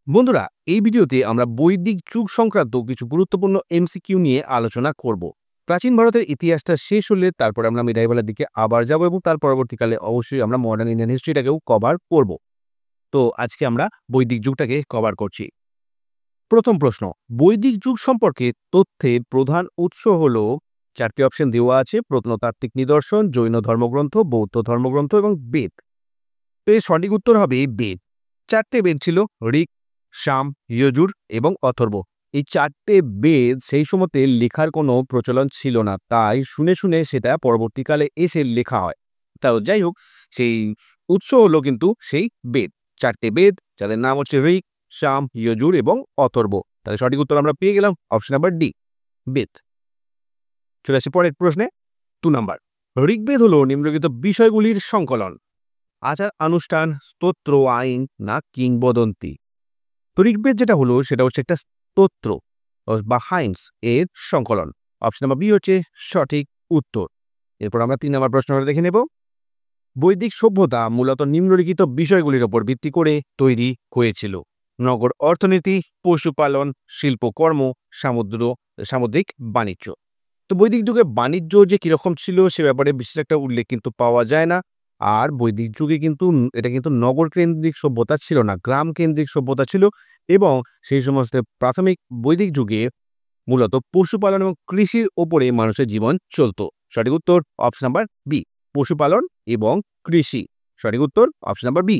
বন্ধুরা, এই ভিডিওতে আমরা বৈদিক যুগ সংক্রান্ত কিছু গুরুত্বপূর্ণ এমসিকিউ নিয়ে আলোচনা করব। প্রাচীন ভারতের ইতিহাসটা শেষ হলে তারপরে আমরা মিডাইভালের দিকে আবার যাব এবং তার পরবর্তীকালে অবশ্যই আমরা মডার্ন ইন্ডিয়ান হিস্ট্রিটাকেও কভার করব। তো আজকে আমরা বৈদিক যুগটাকে কভার করছি। প্রথম প্রশ্ন, বৈদিক যুগ সম্পর্কে তথ্যের প্রধান উৎস হল, চারটি অপশন দেওয়া আছে: প্রত্নতাত্ত্বিক নিদর্শন, জৈন ধর্মগ্রন্থ, বৌদ্ধ ধর্মগ্রন্থ এবং বেদ। তো এর সঠিক উত্তর হবে বেদ। চারটে বেদ ছিল: ঋক, সাম, যজুর এবং অথর্ব। এই চারটে বেদ সেই সময়তে লেখার কোনো প্রচলন ছিল না, তাই শুনে শুনে সেটা পরবর্তীকালে এসে লেখা হয়। তাও যাই হোক, সেই উৎস হলো কিন্তু সেই বেদ। চারটে বেদ, যাদের নাম হচ্ছে ঋক, সাম, যজুর এবং অথর্ব। তাহলে সঠিক উত্তর আমরা পেয়ে গেলাম অপশন নাম্বার ডি, বেদ। চলে আসি পরের প্রশ্নে। 2 নাম্বার, ঋগ্বেদ হলো নিম্নলিখিত বিষয়গুলির সংকলন: আচার অনুষ্ঠান, স্তোত্র, আইন না কিংবদন্তি। তো ঋগ্বেদ যেটা হলো সেটা হচ্ছে একটা স্তোত্র বা হাইমস এর সংকলন। অপশন নাম্বার বি হচ্ছে সঠিক উত্তর। এরপর আমরা 3 নম্বর প্রশ্নটা দেখে নেব। বৈদিক সভ্যতা মূলত নিম্নলিখিত বিষয়গুলির উপর ভিত্তি করে তৈরি হয়েছিল: নগর অর্থনীতি, পশুপালন, শিল্পকর্ম, সামুদ্রিক বাণিজ্য। তো বৈদিক যুগে বাণিজ্য যে কিরকম ছিল সে ব্যাপারে বিশেষ একটা উল্লেখ কিন্তু পাওয়া যায় না। আর বৈদিক যুগে কিন্তু এটা কিন্তু নগর কেন্দ্রিক সভ্যতা ছিল না, গ্রাম কেন্দ্রিক সভ্যতা ছিল। এবং সেই সমস্ত প্রাথমিক বৈদিক যুগে মূলত পশুপালন এবং কৃষির ওপরে মানুষের জীবন চলত। সঠিক উত্তর অপশন নাম্বার বি, পশুপালন এবং কৃষি। সঠিক উত্তর অপশন নাম্বার বি।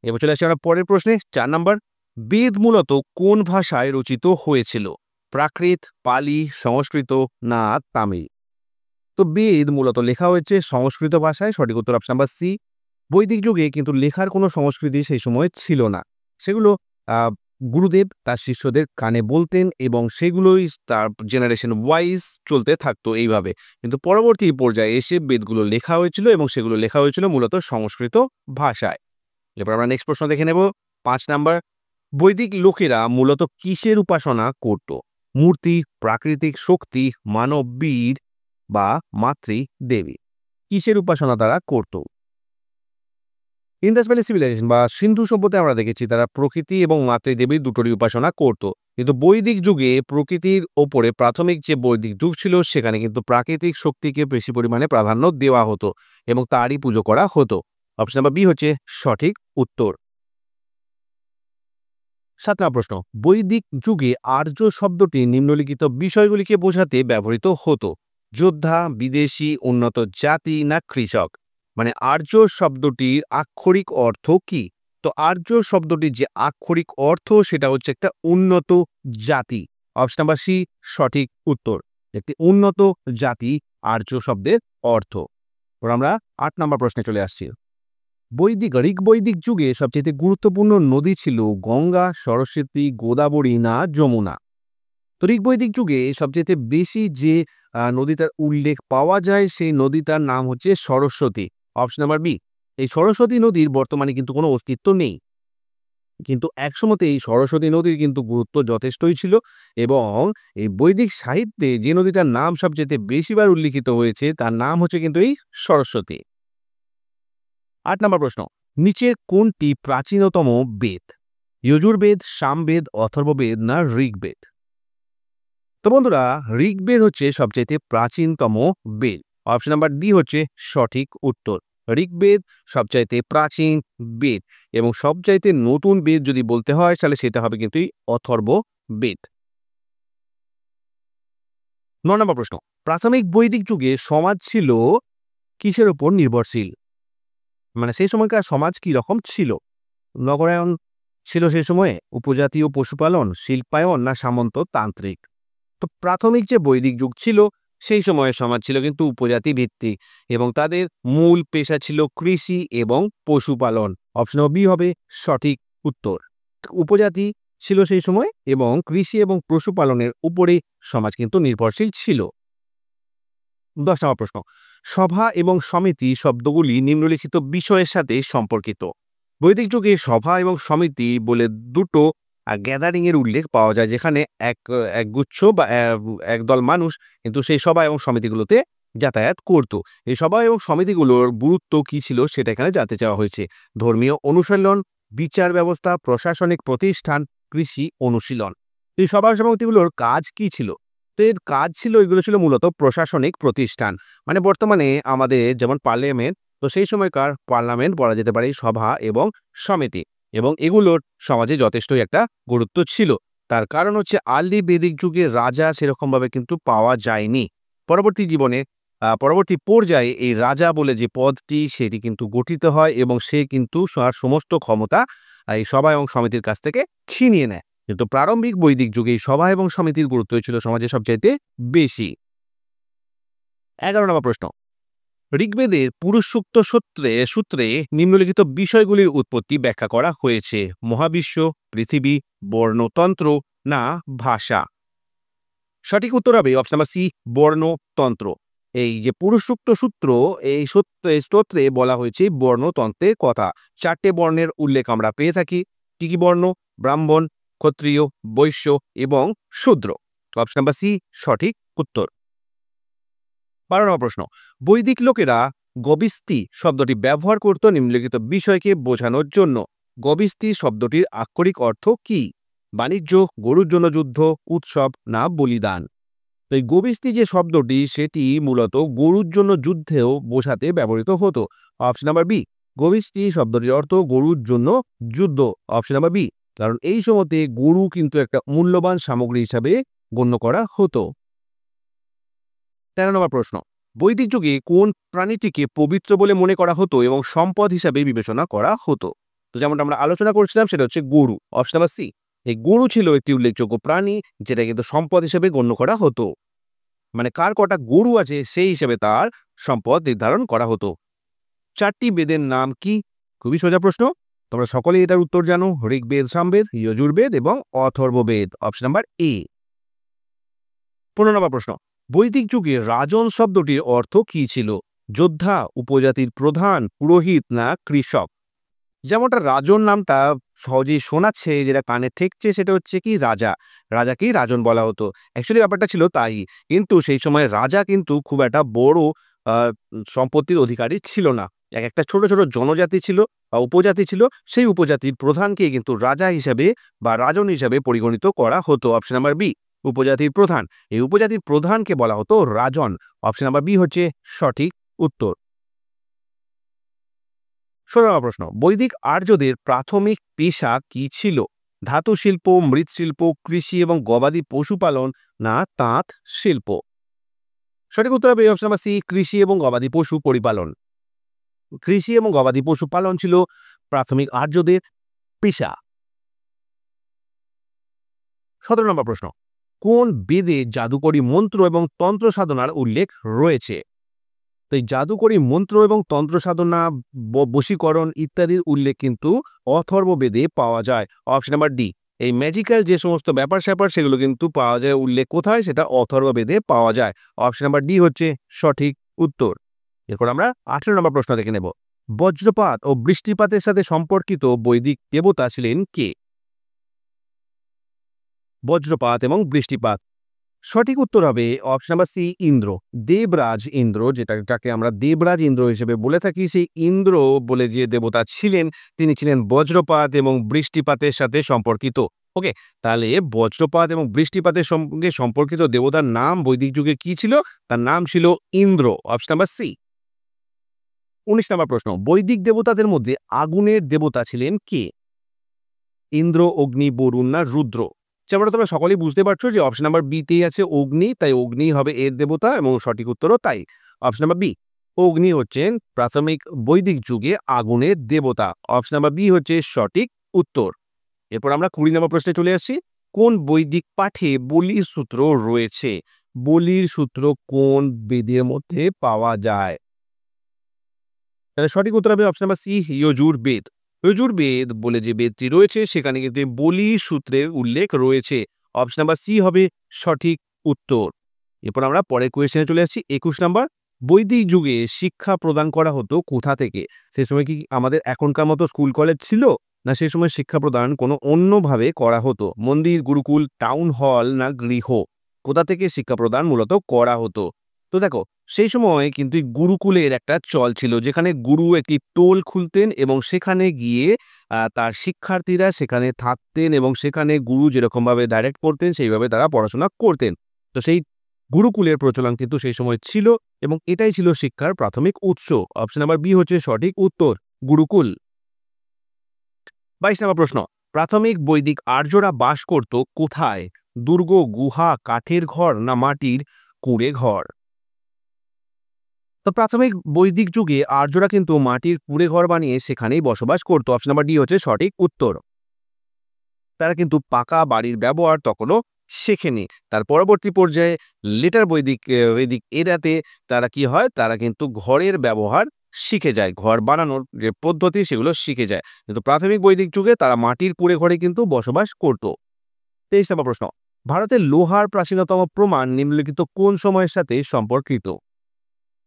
এবার চলে আসছি আমরা পরের প্রশ্নে। 4 নাম্বার, বেদ মূলত কোন ভাষায় রচিত হয়েছিল: প্রাকৃত, পালি, সংস্কৃত না তামিল। তো বেদ মূলত লেখা হয়েছে সংস্কৃত ভাষায়। সঠিক উত্তর অপশন নাম্বার সি। বৈদিক যুগে কিন্তু লেখার কোনো সংস্কৃতি সেই সময় ছিল না। সেগুলো গুরুদেব তার শিষ্যদের কানে বলতেন এবং সেগুলোই তার জেনারেশন ওয়াইজ চলতে থাকতো এইভাবে। কিন্তু পরবর্তী পর্যায়ে এসে বেদগুলো লেখা হয়েছিল এবং সেগুলো লেখা হয়েছিল মূলত সংস্কৃত ভাষায়। এরপর আমরা নেক্সট প্রশ্ন দেখে নেব। 5 নাম্বার, বৈদিক লোকেরা মূলত কিসের উপাসনা করত: মূর্তি, প্রাকৃতিক শক্তি, মানব বীর বা মাতৃদেবী। কিসের উপাসনা তারা করত? ইন্দাস ভ্যালি সিভিলাইজেশন বা সিন্ধু সভ্যতায় আমরা দেখেছি তারা প্রকৃতি এবং মাতৃদেবীর দুটোরই উপাসনা করত। কিন্তু বৈদিক যুগে প্রকৃতির ওপরে প্রাথমিক যে বৈদিক যুগ ছিল সেখানে কিন্তু প্রাকৃতিক শক্তিকে বেশি পরিমাণে প্রাধান্য দেওয়া হতো এবং তারই পুজো করা হতো। অপশন নাম্বার বি হচ্ছে সঠিক উত্তর। 7 নম্বর প্রশ্ন, বৈদিক যুগে আর্য শব্দটি নিম্নলিখিত বিষয়গুলিকে বোঝাতে ব্যবহৃত হতো: যোদ্ধা, বিদেশি, উন্নত জাতি না কৃষক। মানে আর্য শব্দটির আক্ষরিক অর্থ কি? তো আর্য শব্দটির যে আক্ষরিক অর্থ সেটা হচ্ছে একটা উন্নত জাতি। অপশন নাম্বার সি সঠিক উত্তর। একটি উন্নত জাতি আর্য শব্দের অর্থ। এবার আমরা 8 নম্বর প্রশ্নে চলে আসছি। ঋগ বৈদিক যুগে সবচেয়ে গুরুত্বপূর্ণ নদী ছিল গঙ্গা, সরস্বতী, গোদাবরী না যমুনা। তো ঋগ বৈদিক যুগে সবচেয়ে বেশি যে নদীটার উল্লেখ পাওয়া যায় সেই নদীটার নাম হচ্ছে সরস্বতী। Option number B. এই সরস্বতী নদীর বর্তমানে কিন্তু কোনো অস্তিত্ব নেই, কিন্তু একসময়তে এই সরস্বতী নদীর কিন্তু গুরুত্ব যথেষ্টই ছিল। এবং এই বৈদিক সাহিত্যে যে নদীটার নাম সবচেয়ে বেশিবার উল্লিখিত হয়েছে তার নাম হচ্ছে কিন্তু এই সরস্বতী। 8 নম্বর প্রশ্ন, নিচের কোনটি প্রাচীনতম বেদ: যজুর্বেদ, সামবেদ, অথর্ববেদ না ঋগ্বেদ। তো বন্ধুরা, ঋগ্বেদ হচ্ছে সবচাইতে প্রাচীনতম বেদ। অপশন নাম্বার ডি হচ্ছে সঠিক উত্তর। ঋগ্বেদ সবচাইতে প্রাচীন বেদ এবং সবচাইতে নতুন বেদ যদি বলতে হয় তাহলে সেটা হবে কিন্তু অথর্ববেদ। 9 নম্বর প্রশ্ন, প্রাথমিক বৈদিক যুগে সমাজ ছিল কিসের উপর নির্ভরশীল? মানে সেই সময়কার সমাজ কি রকম ছিল? নগরায়ন ছিল সেই সময়ে, উপজাতি ও পশুপালন, শিল্পায়ন না সামন্ততান্ত্রিক। তো প্রাথমিক যে বৈদিক যুগ ছিল সেই সময়ের সমাজ ছিল কিন্তু উপজাতি ভিত্তিক এবং তাদের মূল পেশা ছিল কৃষি এবং পশুপালন। অপশন বি হবে সঠিক উত্তর। উপজাতি ছিল সেই সময় এবং কৃষি এবং পশুপালনের উপরে সমাজ কিন্তু নির্ভরশীল ছিল। 10 নম্বর প্রশ্ন, সভা এবং সমিতি শব্দগুলি নিম্নলিখিত বিষয়ের সাথে সম্পর্কিত: বৈদিক যুগে সভা এবং সমিতি বলে দুটো গ্যাদারিং এর উল্লেখ পাওয়া যায়, যেখানে একগুচ্ছ বা একদল মানুষ কিন্তু সেই সভা এবং সমিতিগুলোতে যাতায়াত করত। এই সভা এবং সমিতিগুলোর গুরুত্ব কি ছিল সেটা এখানে জানতে চাওয়া হয়েছে: ধর্মীয় অনুশীলন, বিচার ব্যবস্থা, প্রশাসনিক প্রতিষ্ঠান, কৃষি, অনুশীলন। এই সভা সমিতিগুলোর কাজ কি ছিল? তো এর কাজ ছিল, এগুলো ছিল মূলত প্রশাসনিক প্রতিষ্ঠান। মানে বর্তমানে আমাদের যেমন পার্লামেন্ট, তো সেই সময়কার পার্লামেন্ট বলা যেতে পারে সভা এবং সমিতি, এবং এগুলোর সমাজে যথেষ্টই একটা গুরুত্ব ছিল। তার কারণ হচ্ছে আর্লি বেদিক যুগে রাজা সেরকমভাবে কিন্তু পাওয়া যায়নি। পরবর্তী পর্যায়ে এই রাজা বলে যে পদটি সেটি কিন্তু গঠিত হয় এবং সে কিন্তু তার সমস্ত ক্ষমতা এই সভা এবং সমিতির কাছ থেকে ছিনিয়ে নেয়। কিন্তু প্রারম্ভিক বৈদিক যুগে এই সভা এবং সমিতির গুরুত্ব ছিল সমাজে সবচাইতে বেশি। 11 নম্বর প্রশ্ন, ঋগ্বেদের পুরুষ সূক্ত সূত্রে নিম্নলিখিত বিষয়গুলির উৎপত্তি ব্যাখ্যা করা হয়েছে। মহাবিশ্ব, পৃথিবী, বর্ণতন্ত্র না ভাষা? সঠিক উত্তর হবে অপশন নাম্বার সি, বর্ণতন্ত্র। এই যে পুরুষ সূক্ত সূত্র, এই স্তোত্রে বলা হয়েছে বর্ণতন্ত্রের কথা। 4টে বর্ণের উল্লেখ আমরা পেয়ে থাকি। কি কি বর্ণ? ব্রাহ্মণ, ক্ষত্রিয়, বৈশ্য এবং শূদ্র। অপশন নাম্বার সি সঠিক উত্তর। 12 নম্বর প্রশ্ন, বৈদিক লোকেরা গবিস্তি শব্দটি ব্যবহার করত নিম্নলিখিত বিষয়কে বোঝানোর জন্য। গবিস্তি শব্দটির আক্ষরিক অর্থ কি? বাণিজ্য, গরুর জন্য যুদ্ধ, উৎসব না বলিদান? তো এই গবিস্তি যে শব্দটি সেটি মূলত গরুর জন্য যুদ্ধেও বোঝাতে ব্যবহৃত হতো। অপশন নাম্বার বি, গবিস্তি শব্দটির অর্থ গরুর জন্য যুদ্ধ। অপশন নাম্বার বি, কারণ এই সময়তে গরু কিন্তু একটা মূল্যবান সামগ্রী হিসাবে গণ্য করা হতো। 13 নম্বর প্রশ্ন, বৈদিক যুগে কোন প্রাণীটিকে পবিত্র বলে মনে করা হতো এবং সম্পদ হিসাবে বিবেচনা করা হতো? তো যেমনটা আমরা আলোচনা করছিলাম সেটা হচ্ছে গরু। অপশন নাম্বার সি, এই গরু ছিল একটি উল্লেখযোগ্য প্রাণী যেটা কিন্তু সম্পদ হিসেবে গণ্য করা হতো। মানে কার কটা গরু আছে সেই হিসেবে তার সম্পদ নির্ধারণ করা হতো। 4টি বেদের নাম কি? খুবই সোজা প্রশ্ন, তোমরা সকলেই এটার উত্তর জানো। ঋগ্বেদ, সামবেদ, যজুর্বেদ এবং অথর্ববেদ। Option number A. 15 নম্বর প্রশ্ন, বৈদিক যুগে রাজন শব্দটির অর্থ কি ছিল? যোদ্ধা, উপজাতির প্রধান, পুরোহিত না কৃষক? যেমনটা রাজন নামটা সহজেই শোনাচ্ছে, যেটা কানে ঠেকছে সেটা হচ্ছে কি রাজা। রাজাকেই রাজন বলা হতো। অ্যাকচুয়ালি ব্যাপারটা ছিল তাই, কিন্তু সেই সময় রাজা কিন্তু খুব একটা বড় সম্পত্তির অধিকারী ছিল না। এক একটা ছোট ছোট জনজাতি ছিল বা উপজাতি ছিল, সেই উপজাতির প্রধানকেই কিন্তু রাজা হিসাবে বা রাজন হিসাবে পরিগণিত করা হতো। অপশন নাম্বার বি, উপজাতির প্রধান। এই উপজাতির প্রধানকে বলা হতো রাজন। অপশন নাম্বার বি হচ্ছে সঠিক উত্তর। 16 নম্বর প্রশ্ন, বৈদিক আর্যদের প্রাথমিক পেশা কি ছিল? ধাতু শিল্প, মৃৎশিল্প, কৃষি এবং গবাদি পশুপালন না তাঁত শিল্প? সঠিক উত্তর হবে অপশন নাম্বার সি, কৃষি এবং গবাদি পশু পরিপালন। কৃষি এবং গবাদি পশু পালন ছিল প্রাথমিক আর্যদের পেশা। 17 নম্বর প্রশ্ন, কোন বেদে জাদুকরী মন্ত্র এবং তন্ত্র সাধনার উল্লেখ রয়েছে? তো এই জাদুকরী মন্ত্র এবং তন্ত্র সাধনা, বশীকরণ ইত্যাদির উল্লেখ কিন্তু অথর্ববেদে পাওয়া যায়। অপশন নাম্বার ডি, এই ম্যাজিক্যাল যে সমস্ত ব্যাপার স্যাপার সেগুলো কিন্তু পাওয়া যায় উল্লেখ কোথায়? সেটা অথর্ববেদে পাওয়া যায়। অপশন নাম্বার ডি হচ্ছে সঠিক উত্তর। এরপর আমরা 18 নম্বর প্রশ্ন দেখে নেব। বজ্রপাত ও বৃষ্টিপাতের সাথে সম্পর্কিত বৈদিক দেবতা ছিলেন কে? বজ্রপাত এবং বৃষ্টিপাত, সঠিক উত্তর হবে option number C, Indra. Devraj Indra, যেটাকে আমরা দেবরাজ ইন্দ্র হিসেবে বলে থাকি, সেই ইন্দ্র বলে যে দেবতা ছিলেন তিনি ছিলেন বজ্রপাত এবং বৃষ্টিপাতের সাথে সম্পর্কিত। ওকে, তাহলে বজ্রপাত এবং বৃষ্টিপাতের সঙ্গে সম্পর্কিত দেবতার নাম বৈদিক যুগে কি ছিল? তার নাম ছিল ইন্দ্র। Option number C. 19 নম্বর প্রশ্ন, বৈদিক দেবতাদের মধ্যে আগুনের দেবতা ছিলেন কে? ইন্দ্র, অগ্নি, বরুণ না রুদ্র? যেমনটা তোমরা সকলেই বুঝতে পারছো যে অপশন নাম্বার বিতেই আছে অগ্নি, তাই অগ্নি হবে এর দেবতা এবং সঠিক উত্তরও তাই। অপশন নাম্বার বি, অগ্নি হচ্ছেন প্রাথমিক বৈদিক যুগে আগুনের দেবতা। অপশন নাম্বার বি হচ্ছে সঠিক উত্তর। এরপর আমরা 20 নম্বর প্রশ্নে চলে আসছি। কোন বৈদিক পাঠে বলির সূত্র রয়েছে? বলির সূত্র কোন বেদের মধ্যে পাওয়া যায়? তাহলে সঠিক উত্তর হবে option number C, Yajurveda. Yajurveda বলে যে বেদটি রয়েছে সেখানে কিন্তু বলি সূত্রের উল্লেখ রয়েছে। অপশন নাম্বার সি হবে সঠিক উত্তর। এরপর আমরা পরের কোয়েশ্চেনে চলে আসছি। 21 নাম্বার, বৈদিক যুগে শিক্ষা প্রদান করা হতো কোথা থেকে? সে সময় কি আমাদের এখনকার মতো স্কুল কলেজ ছিল, না সে সময় শিক্ষা প্রদান কোনো অন্যভাবে করা হতো? মন্দির, গুরুকুল, টাউন হল না গৃহ? কোথা থেকে শিক্ষা প্রদান মূলত করা হতো? তো দেখো সেই সময় কিন্তু এই গুরুকুলের একটা চল ছিল, যেখানে গুরু একটি টোল খুলতেন এবং সেখানে গিয়ে তার শিক্ষার্থীরা সেখানে থাকতেন এবং সেখানে গুরু যেরকমভাবে ডাইরেক্ট করতেন সেইভাবে তারা পড়াশোনা করতেন। তো সেই গুরুকুলের প্রচলন কিন্তু সেই সময় ছিল এবং এটাই ছিল শিক্ষার প্রাথমিক উৎস। অপশন নাম্বার বি হচ্ছে সঠিক উত্তর, গুরুকুল। 22 নম্বর প্রশ্ন, প্রাথমিক বৈদিক আর্যরা বাস করত কোথায়? দুর্গ, গুহা, কাঠের ঘর না মাটির কুঁড়ে ঘর? তো প্রাথমিক বৈদিক যুগে আর্যরা কিন্তু মাটির কুঁড়ে ঘর বানিয়ে সেখানেই বসবাস করত। অপশন নাম্বার ডি হচ্ছে সঠিক উত্তর। তারা কিন্তু পাকা বাড়ির ব্যবহার তখনও শেখেনি। তার পরবর্তী পর্যায়ে লেটার বৈদিক এরাতে তারা কি হয়, তারা কিন্তু ঘরের ব্যবহার শিখে যায়, ঘর বানানোর যে পদ্ধতি সেগুলো শিখে যায়। কিন্তু প্রাথমিক বৈদিক যুগে তারা মাটির কুঁড়ে ঘরে কিন্তু বসবাস করত। 23 নম্বর প্রশ্ন, ভারতের লোহার প্রাচীনতম প্রমাণ নিম্নলিখিত কোন সময়ের সাথে সম্পর্কিত?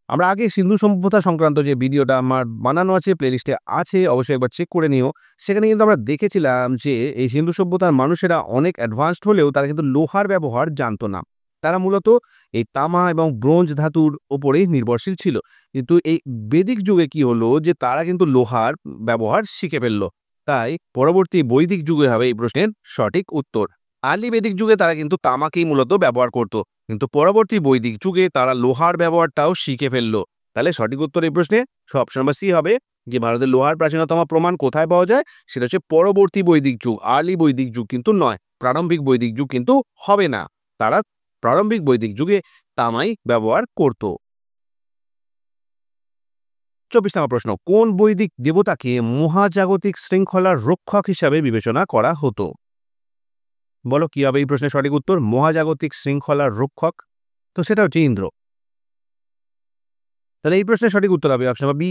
আমরা আগে সিন্ধু সভ্যতা সংক্রান্ত যে ভিডিওটা আমার বানানো আছে, প্লেলিস্টে আছে, অবশ্যই একবার চেক করে নিও। সেখানে কিন্তু আমরা দেখেছিলাম যে এই সিন্ধু সভ্যতার মানুষেরা অনেক অ্যাডভান্সড হলেও তারা কিন্তু লোহার ব্যবহার জানতো না। তারা মূলত এই তামা এবং ব্রোঞ্জ ধাতুর উপরেই নির্ভরশীল ছিল। কিন্তু এই বৈদিক যুগে কি হলো যে তারা কিন্তু লোহার ব্যবহার শিখে ফেললো। তাই পরবর্তী বৈদিক যুগে হবে এই প্রশ্নের সঠিক উত্তর। আর্লি বৈদিক যুগে তারা কিন্তু তামাকেই মূলত ব্যবহার করত, কিন্তু পরবর্তী বৈদিক যুগে তারা লোহার ব্যবহারটাও শিখে ফেললো। তাহলে সঠিক উত্তর এই প্রশ্নে অপশন নাম্বার সি হবে, যে ভারতের লোহার প্রাচীনতম প্রমাণ কোথায় পাওয়া যায়, সেটা হচ্ছে পরবর্তী বৈদিক যুগ, আর্লি বৈদিক যুগ কিন্তু নয়, প্রারম্ভিক বৈদিক যুগ কিন্তু হবে না। তারা প্রারম্ভিক বৈদিক যুগে তামাই ব্যবহার করত। 24 নম্বর প্রশ্ন, কোন বৈদিক দেবতাকে মহাজাগতিক শৃঙ্খলার রক্ষক হিসাবে বিবেচনা করা হতো? বলো কি হবে এই প্রশ্নের সঠিক উত্তর? মহাজাগতিক শৃঙ্খলার রক্ষক, তো সেটা হচ্ছে ইন্দ্র। তাহলে এই প্রশ্নের সঠিক উত্তর হবে অপশন নাম্বার বি,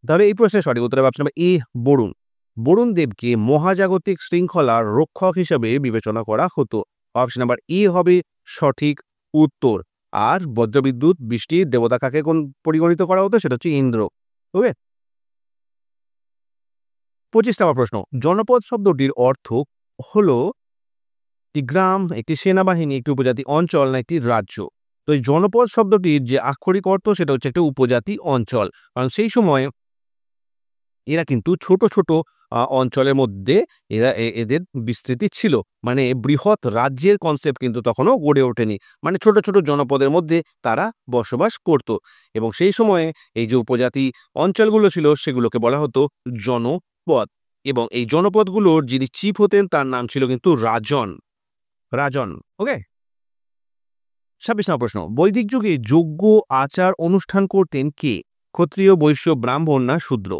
তাহলে এই প্রশ্নের সঠিক উত্তর হবে option number A, Varuna. Varuna দেবকে মহাজাগতিক শৃঙ্খলার রক্ষক হিসেবে বিবেচনা করা হতো। অপশন নাম্বার এ হবে সঠিক উত্তর। আর বজ্রবিদ্যুৎ বৃষ্টির দেবতা কাকে কোন পরিগণিত করা হতো, সেটা হচ্ছে ইন্দ্র। ওকে, 25 নম্বর প্রশ্ন, জনপদ শব্দটির অর্থ হলো একটি গ্রাম, একটি সেনাবাহিনী, একটি উপজাতি অঞ্চল না একটি রাজ্য? তো এই জনপদ শব্দটির যে আক্ষরিক অর্থ সেটা হচ্ছে একটা উপজাতি অঞ্চল, কারণ সেই সময় এরা কিন্তু ছোট ছোট অঞ্চলের মধ্যে এদের বিস্তৃতি ছিল, মানে বৃহৎ রাজ্যের কনসেপ্ট কিন্তু তখনও গড়ে ওঠেনি, মানে ছোট ছোট জনপদের মধ্যে তারা বসবাস করত। এবং সেই সময়ে এই যে উপজাতি অঞ্চলগুলো ছিল সেগুলোকে বলা হতো জনপদ, এবং এই জনপদগুলোর যিনি চিফ হতেন তার নাম ছিল কিন্তু রাজন। রাজন। ওকে, 26 নম্বর প্রশ্ন, বৈদিক যুগে যজ্ঞ আচার অনুষ্ঠান করতেন কে? ক্ষত্রিয়, বৈশ্য, ব্রাহ্মণ না শূদ্র?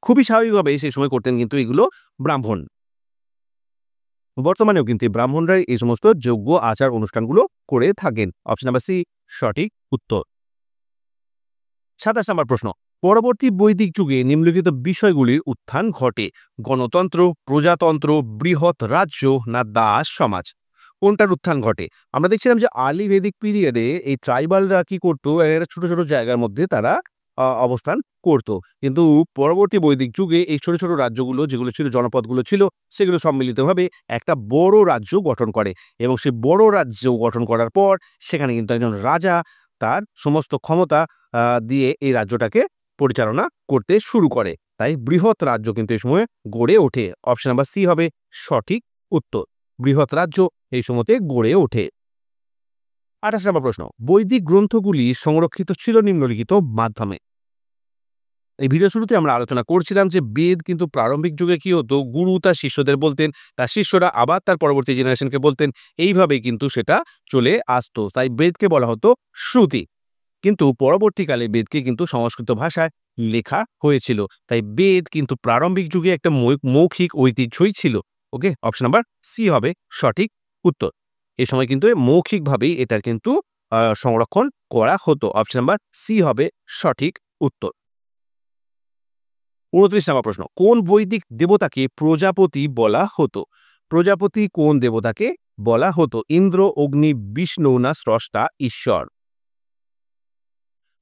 খুবই স্বাভাবিকভাবে সেই সময় করতেন কিন্তু এগুলো ব্রাহ্মণ। বর্তমানেও কিন্তু ব্রাহ্মণরাই এই সমস্ত যজ্ঞ আচার অনুষ্ঠানগুলো করে থাকেন। অপশন নাম্বার সি সঠিক উত্তর। 27 নম্বর প্রশ্ন, পরবর্তী বৈদিক যুগে নিম্নলিখিত বিষয়গুলির উত্থান ঘটে? গণতন্ত্র, প্রজাতন্ত্র, বৃহৎ রাজ্য না দাস সমাজ? কোনটার উত্থান ঘটে? আমরা দেখছিলাম যে আর্লি ভেদিক পিরিয়ডে এই ট্রাইবালরা কি করতো, এরা ছোট ছোট জায়গার মধ্যে তারা অবস্থান করত। কিন্তু পরবর্তী বৈদিক যুগে এই ছোট ছোট রাজ্যগুলো যেগুলো ছিল, জনপদগুলো ছিল, সেগুলো সম্মিলিতভাবে একটা বড় রাজ্য গঠন করে, এবং সেই বড় রাজ্য গঠন করার পর সেখানে কিন্তু একজন রাজা তার সমস্ত ক্ষমতা দিয়ে এই রাজ্যটাকে পরিচালনা করতে শুরু করে। তাই বৃহৎ রাজ্য কিন্তু এই সময় গড়ে ওঠে। অপশন নাম্বার সি হবে সঠিক উত্তর, বৃহৎ রাজ্য এই সময়তে গড়ে ওঠে। 28 নম্বর প্রশ্ন, বৈদিক গ্রন্থগুলি সংরক্ষিত ছিল নিম্নলিখিত মাধ্যমে? এই ভিডিও শুরুতে আমরা আলোচনা করছিলাম যে বেদ কিন্তু প্রারম্ভিক যুগে কি হতো, গুরু তার শিষ্যদের বলতেন, তার শিষ্যরা আবার তার পরবর্তী জেনারেশনকে বলতেন, এইভাবে কিন্তু সেটা চলে আসতো। তাই বেদকে বলা হতো শ্রুতি। কিন্তু পরবর্তীকালে বেদকে কিন্তু সংস্কৃত ভাষায় লেখা হয়েছিল। তাই বেদ কিন্তু প্রারম্ভিক যুগে একটা মৌখিক ঐতিহ্যই ছিল। ওকে, অপশন নাম্বার সি হবে সঠিক উত্তর। এই সময় কিন্তু মৌখিকভাবেই এটার কিন্তু সংরক্ষণ করা হতো। অপশন নাম্বার সি হবে সঠিক উত্তর। 29 নম্বর প্রশ্ন, কোন বৈদিক দেবতাকে প্রজাপতি বলা হতো? প্রজাপতি কোন দেবতাকে বলা হতো? ইন্দ্র, অগ্নি, বিষ্ণু না স্রষ্টা ঈশ্বর?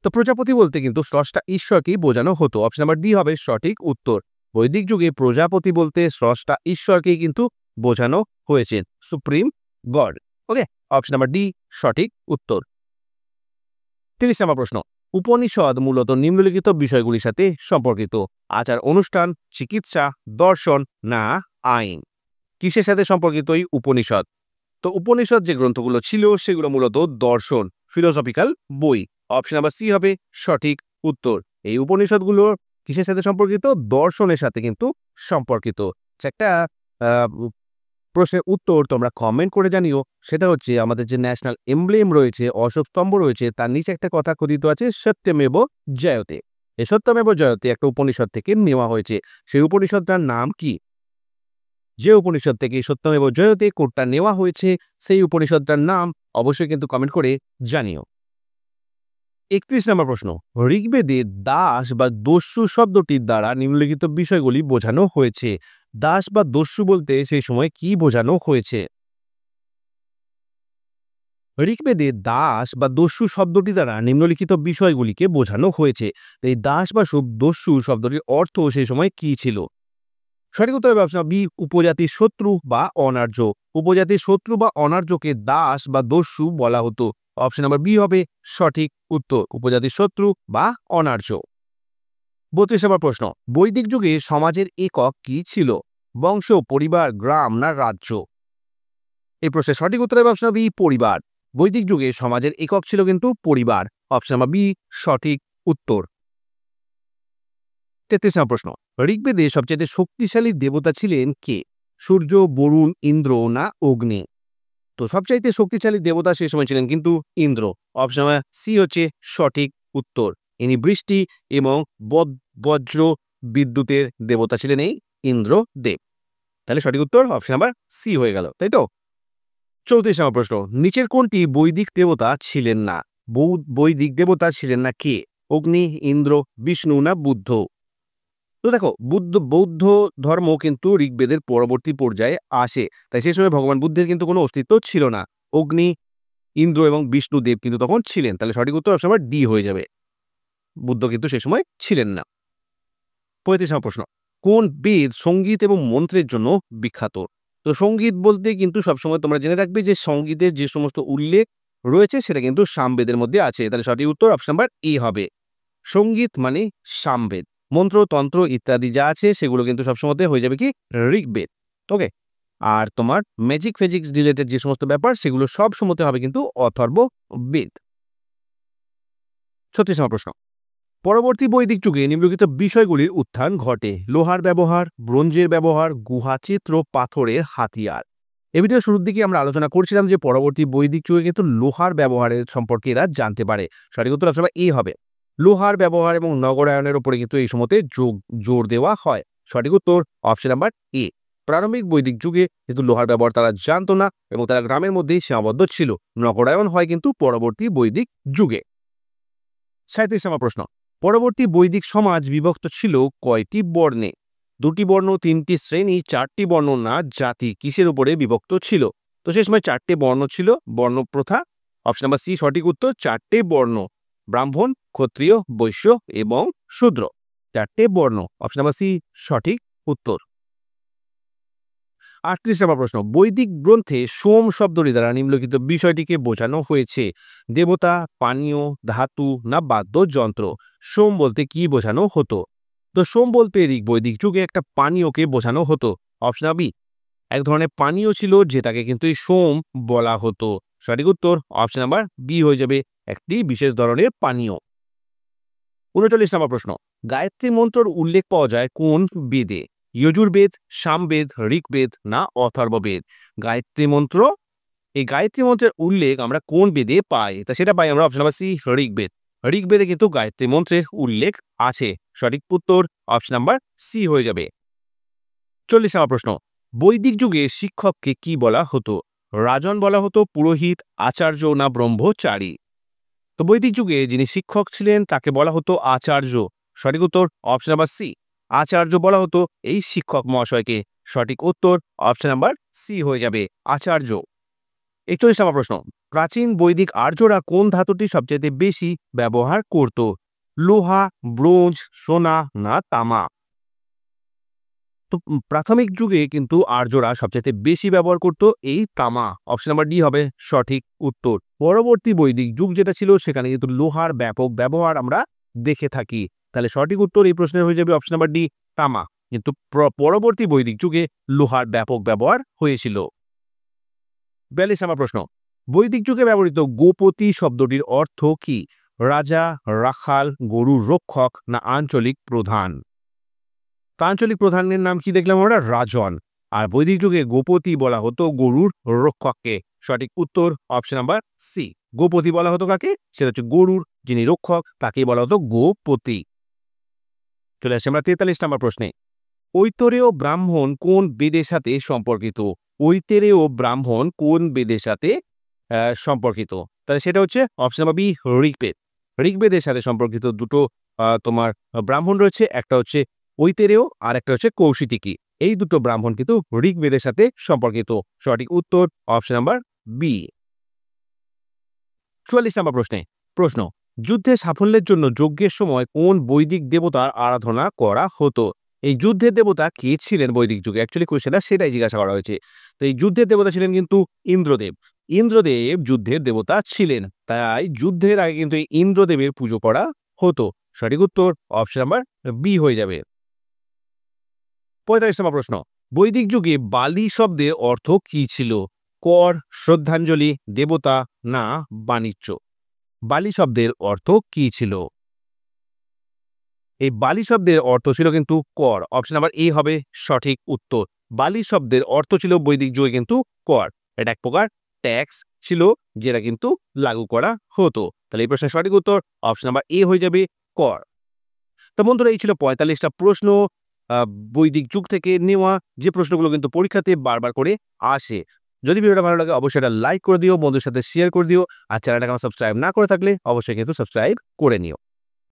তো প্রজাপতি বলতে কিন্তু স্রষ্টা ঈশ্বরকেই বোঝানো হতো। অপশন নাম্বার ডি হবে সঠিক উত্তর। বৈদিক যুগে প্রজাপতি বলতে স্রষ্টা ঈশ্বরকেই কিন্তু বোঝানো হয়েছে, সুপ্রিম গড। ওকে, অপশন নাম্বার ডি সঠিক উত্তর। 30 নম্বর প্রশ্ন, উপনিষদ মূলত নিম্নলিখিত বিষয়গুলির সাথে সম্পর্কিত: আচার অনুষ্ঠান, চিকিৎসা, দর্শন না আইন। কিসের সাথে সম্পর্কিত এই উপনিষদ? তো উপনিষদ যে গ্রন্থগুলো ছিল সেগুলো মূলত দর্শন, ফিলোসফিক্যাল বই। অপশন নাম্বার সি হবে সঠিক উত্তর। এই উপনিষদগুলো কিসের সাথে সম্পর্কিত? দর্শনের সাথে কিন্তু সম্পর্কিত। একটা প্রশ্নের উত্তর তোমরা কমেন্ট করে জানিও। সেটা হচ্ছে আমাদের যে ন্যাশনাল এমব্লেম রয়েছে, অশোক স্তম্ভ রয়েছে, তার নিচে একটা কথা কথিত আছে সত্যমেব জয়তে। এই সত্যমেব জয়তে একটা উপনিষদ থেকে নেওয়া হয়েছে। সেই উপনিষদটার নাম কি? যে উপনিষদ থেকে সত্যমেব জয়তে কোডটা নেওয়া হয়েছে সেই উপনিষদটার নাম অবশ্যই কিন্তু কমেন্ট করে জানিও। 31 নম্বর প্রশ্ন, ঋগ্বেদে দাস বা দস্যু শব্দটির দ্বারা নিম্নলিখিত বিষয়গুলি বোঝানো হয়েছে। দাস বা দস্যু বলতে সেই সময় কি বোঝানো হয়েছে? ঋগ্বেদে দাস বা দস্যু শব্দটি দ্বারা নিম্নলিখিত বিষয়গুলিকে বোঝানো হয়েছে। এই দাস বা দস্যু শব্দটির অর্থ সেই সময় কি ছিল? সঠিক উত্তর হবে অপশন বি, উপজাতির শত্রু বা অনার্য। উপজাতির শত্রু বা অনার্যকে দাস বা দস্যু বলা হতো। অপশন নাম্বার বি হবে সঠিক উত্তর, উপজাতির শত্রু বা অনার্য। 32 নম্বর প্রশ্ন, বৈদিক যুগে সমাজের একক কি ছিল? বংশ, পরিবার, গ্রাম না রাজ্য? এই প্রশ্নের সঠিক উত্তর হবে অপশন বি, পরিবার। বৈদিক যুগে সমাজের একক ছিল কিন্তু পরিবার। অপশন নাম্বার বি সঠিক উত্তর। 33 নম্বর প্রশ্ন, ঋগ্বেদে সবচেয়ে শক্তিশালী দেবতা ছিলেন কে? সূর্য, বরুণ, ইন্দ্র না অগ্নি? তো সবচাইতে শক্তিশালী দেবতা সেই সময় ছিলেন কিন্তু ইন্দ্র। অপশন সি হচ্ছে সঠিক উত্তর। ইনি বৃষ্টি এবং বজ্র বিদ্যুতের দেবতা ছিলেন এই ইন্দ্রদেব। তাহলে সঠিক উত্তর অপশন নাম্বার সি হয়ে গেল, তাই তো? 34 নম্বর প্রশ্ন, নিচের কোনটি বৈদিক দেবতা ছিলেন না? বৈদিক দেবতা ছিলেন না কে? অগ্নি, ইন্দ্র, বিষ্ণু না বুদ্ধ? তো দেখো, বৌদ্ধ ধর্ম কিন্তু ঋগ্বেদের পরবর্তী পর্যায়ে আসে, তাই সেই সময় ভগবান বুদ্ধের কিন্তু কোনো অস্তিত্ব ছিল না। অগ্নি, ইন্দ্র এবং বিষ্ণুদেব কিন্তু তখন ছিলেন। তাহলে সঠিক উত্তর অপশন ডি হয়ে যাবে, বুদ্ধ কিন্তু সে সময় ছিলেন না। 35 নম্বর প্রশ্ন, কোন বেদ সঙ্গীত এবং মন্ত্রের জন্য বিখ্যাত? তো সঙ্গীত বলতে কিন্তু সবসময় তোমরা জেনে রাখবে যে সঙ্গীতের যে সমস্ত উল্লেখ রয়েছে সেটা কিন্তু সামবেদের মধ্যে আছে। তাহলে সঠিক উত্তর অপশন নাম্বার এ হবে, সঙ্গীত মানে সামবেদ। মন্ত্র, তন্ত্র ইত্যাদি যা আছে সেগুলো কিন্তু সবসময় হয়ে যাবে কি ঋগ্বেদ। ওকে, আর তোমার ম্যাজিক ফিজিক্স রিলেটেড যে সমস্ত ব্যাপার সেগুলো সব সময়তে হবে কিন্তু অথর্ব বেদ। 36 নম্বর প্রশ্ন, পরবর্তী বৈদিক যুগে নিম্নলিখিত বিষয়গুলির উত্থান ঘটে: লোহার ব্যবহার, ব্রোঞ্জের ব্যবহার, গুহা চিত্র, পাথরের হাতিয়ার। এই ভিডিও শুরুর দিকে আমরা আলোচনা করছিলাম যে পরবর্তী বৈদিক যুগে কিন্তু লোহার ব্যবহারের সম্পর্কে এরা জানতে পারে। সঠিক উত্তর অপশন এ হবে, লোহার ব্যবহার এবং নগরায়নের উপরে কিন্তু এই সময়তে জোর দেওয়া হয়। সঠিক উত্তর অপশন নাম্বার এ। প্রারম্ভিক বৈদিক যুগে কিন্তু লোহার ব্যবহার তারা জানতো না এবং তারা গ্রামের মধ্যেই সীমাবদ্ধ ছিল। নগরায়ন হয় কিন্তু পরবর্তী বৈদিক যুগে। 37 নম্বর প্রশ্ন, পরবর্তী বৈদিক সমাজ বিভক্ত ছিল কয়টি বর্ণে? দুটি বর্ণ, তিনটি শ্রেণী, চারটি বর্ণ না জাতি? কিসের উপরে বিভক্ত ছিল? তো সে সময় চারটে বর্ণ ছিল, বর্ণ প্রথা। অপশন নাম্বার সি সঠিক উত্তর, চারটে বর্ণ: ব্রাহ্মণ, ক্ষত্রিয়, বৈশ্য এবং শূদ্র। চারটে বর্ণ, অপশন নাম্বার সি সঠিক উত্তর। 38 নম্বর প্রশ্ন, বৈদিক গ্রন্থে সোম শব্দটি দ্বারা নিম্নলিখিত বিষয়টিকে বোঝানো হয়েছে: দেবতা, পানীয়, ধাতু না বাদ্যযন্ত্র? সোম বলতে কি বোঝানো হতো? তো সোম বলতে বৈদিক যুগে একটা পানীয়কে বোঝানো হতো। অপশন বি, এক ধরনের পানীয় ছিল যেটাকে কিন্তু এই সোম বলা হতো। সঠিক উত্তর অপশন নাম্বার বি হয়ে যাবে, একটি বিশেষ ধরনের পানীয়। 39 নম্বর প্রশ্ন, গায়ত্রী মন্ত্রর উল্লেখ পাওয়া যায় কোন বেদে? যজুর্বেদ, সামবেদ, ঋগ্বেদ না অথর্ববেদ? গায়ত্রী মন্ত্র, এই গায়ত্রী মন্ত্রের উল্লেখ আমরা কোন বেদে পাই? তা সেটা পাই আমরা অপশন নাম্বার সি ঋগ্বেদ। ঋগ্বেদে কিন্তু গায়ত্রী মন্ত্রের উল্লেখ আছে। সঠিক উত্তর অপশন নাম্বার সি হয়ে যাবে। 40 নম্বর প্রশ্ন, বৈদিক যুগে শিক্ষককে কি বলা হতো? রাজন বলা হতো, পুরোহিত, আচার্য না ব্রহ্মচারী? তো বৈদিক যুগে যিনি শিক্ষক ছিলেন তাকে বলা হতো আচার্য। সঠিক উত্তর অপশন নাম্বার সি, আচার্য বলা হতো এই শিক্ষক মহাশয়কে। সঠিক উত্তর অপশন নাম্বার সি হয়ে যাবে, আচার্য। 41 নম্বর প্রশ্ন, প্রাচীন বৈদিক আর্যরা কোন ধাতুটি সবচেয়ে বেশি ব্যবহার করত? লোহা, ব্রোঞ্জ, সোনা না তামা? তো প্রাথমিক যুগে কিন্তু আর্যরা সবচেয়ে বেশি ব্যবহার করত এই তামা। অপশন নাম্বার ডি হবে সঠিক উত্তর। পরবর্তী বৈদিক যুগ যেটা ছিল সেখানে কিন্তু লোহার ব্যাপক ব্যবহার আমরা দেখে থাকি। তাহলে সঠিক উত্তর এই প্রশ্নের হয়ে যাবে অপশন নাম্বার ডি, তামা। কিন্তু পরবর্তী বৈদিক যুগে লোহার ব্যাপক ব্যবহার হয়েছিল। 42 নম্বর প্রশ্ন, বৈদিক যুগে ব্যবহৃত গোপতি শব্দটির অর্থ কি? রাজা, রাখাল, গরুর রক্ষক না আঞ্চলিক প্রধান? আঞ্চলিক প্রধানের নাম কি দেখলাম আমরা? রাজন। আর বৈদিক যুগে গোপতি বলা হতো গরুর রক্ষককে। সঠিক উত্তর অপশন নাম্বার সি, গোপতি বলা হতো কাকে? সেটা হচ্ছে গরুর যিনি রক্ষক তাকেই বলা হতো গোপতি। চলে আসছে আমরা 43 নম্বর প্রশ্নে, ঐতরেয় ব্রাহ্মণ কোন বেদের সাথে সম্পর্কিত? ঐতরেয় ব্রাহ্মণ কোন বেদের সাথে সম্পর্কিত? তাহলে সেটা হচ্ছে অপশন নাম্বার বি, ঋগ্বেদ। ঋগ্বেদের সাথে সম্পর্কিত দুটো তোমার ব্রাহ্মণ রয়েছে, একটা হচ্ছে ঐতরেয় আর একটা হচ্ছে কৌশিটিকি। এই দুটো ব্রাহ্মণ কিন্তু ঋগ্বেদের সাথে সম্পর্কিত। সঠিক উত্তর অপশন নাম্বার বি। 44 নম্বর প্রশ্ন, যুদ্ধে সাফল্যের জন্য যজ্ঞের সময় কোন বৈদিক দেবতার আরাধনা করা হতো? এই যুদ্ধের দেবতা কে ছিলেন বৈদিক যুগে? অ্যাকচুয়ালি কোয়েশ্চেনটা সেটাই জিজ্ঞাসা করা হয়েছে। তো এই যুদ্ধের দেবতা ছিলেন কিন্তু ইন্দ্রদেব। ইন্দ্রদেব যুদ্ধের দেবতা ছিলেন, তাই যুদ্ধের আগে কিন্তু এই ইন্দ্রদেবের পুজো করা হতো। সঠিক উত্তর অপশন নাম্বার বি হয়ে যাবে। 45 নম্বর প্রশ্ন, বৈদিক যুগে বালি শব্দের অর্থ কি ছিল? কর, শ্রদ্ধাঞ্জলি, দেবতা না বাণিজ্য? বালি শব্দের অর্থ কি ছিল? এই বালি শব্দের অর্থ ছিল কিন্তু কর। অপশন নাম্বার এ হবে সঠিক উত্তর। বালি শব্দের অর্থ ছিল বৈদিক যুগে কিন্তু কর। এটা এক প্রকার ট্যাক্স ছিল যেটা কিন্তু লাগু করা হতো। তাহলে এই প্রশ্নের সঠিক উত্তর অপশন নাম্বার এ হয়ে যাবে কর। তো বন্ধুরা, এই ছিল 45টা প্রশ্ন বৈদিক যুগ থেকে নেওয়া, যে প্রশ্নগুলো কিন্তু পরীক্ষাতে বারবার করে আসে। যদি ভিডিওটা ভালো লাগে অবশ্যই এটা লাইক করে দিও, বন্ধুদের সাথে শেয়ার করে দিও। আর চ্যানেলটাকে সাবস্ক্রাইব না করে থাকলে অবশ্যই কিন্তু সাবস্ক্রাইব করে নিও।